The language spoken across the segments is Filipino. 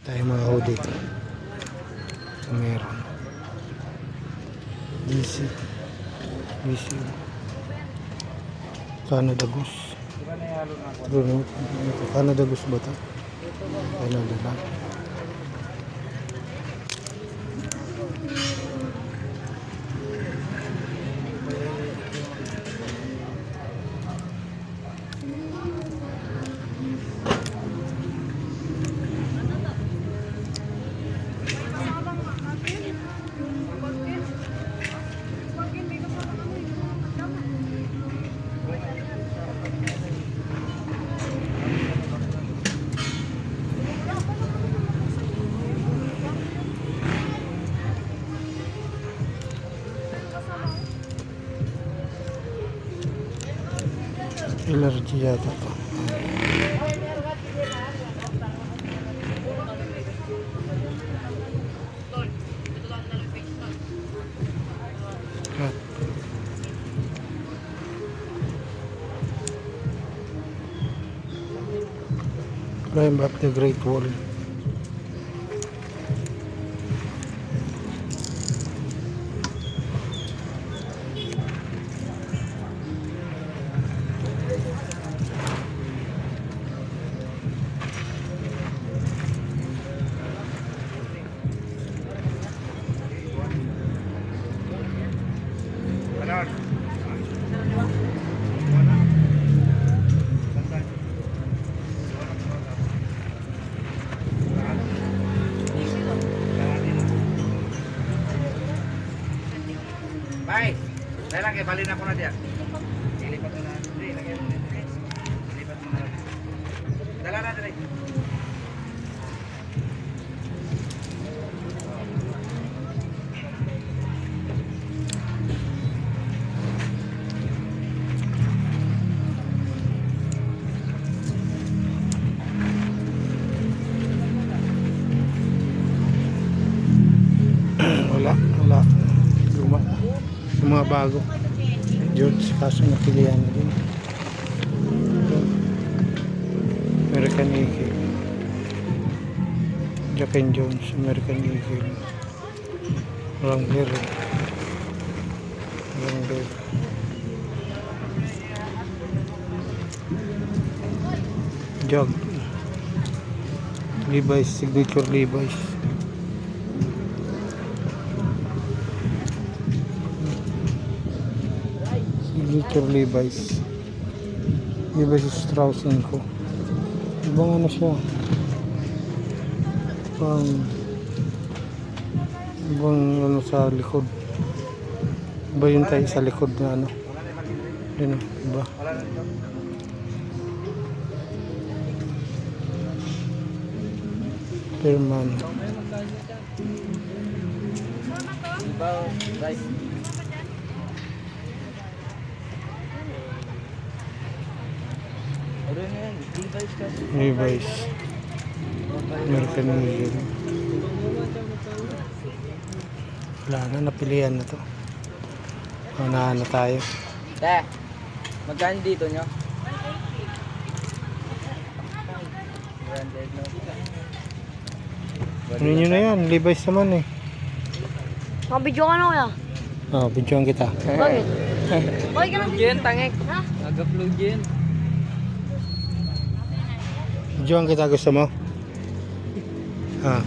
tayo mga hoodie. So, meron DC Canada Goose. Canada Goose ba ito? Canada lang. Allergy yata ito. Climb up the Great Wall. Bye. Dahil lang kayo, balin ako na diyan. Ilipat mo na. Hindi, lagyan mo na. Ilipat mo na. Dala na dali. Wala. Luma. Yung mga bago. George, kaso napilihan na din. American Eagle. Jack and Jones, American Eagle. Wrangler. Jog. Levi's, signature Levi's. Signature Levi's. Levi's Strauss & Co. Ibang ano siya. Ibang ano sa likod. Iba yun tayo sa likod na ano. Yun, iba. Perman. Levi's. American Eagle. Wala na, napilihan na to. Unahan na tayo. Magkano dito nyo? Ano nyo na yan? Levi's naman eh. Mabidyo ka na kuya. Oh, videoan kita. Bakit? Bakit ka na? Jen, tangik. Ha? Nag-upload Jen. Videoan kita, gusto mo? Ah.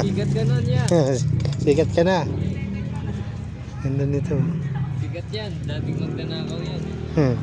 Sigat ka nun yan. Sikat ka na. Ganda nito. Sigat yan. Dating magnanakaw yan. Hmm.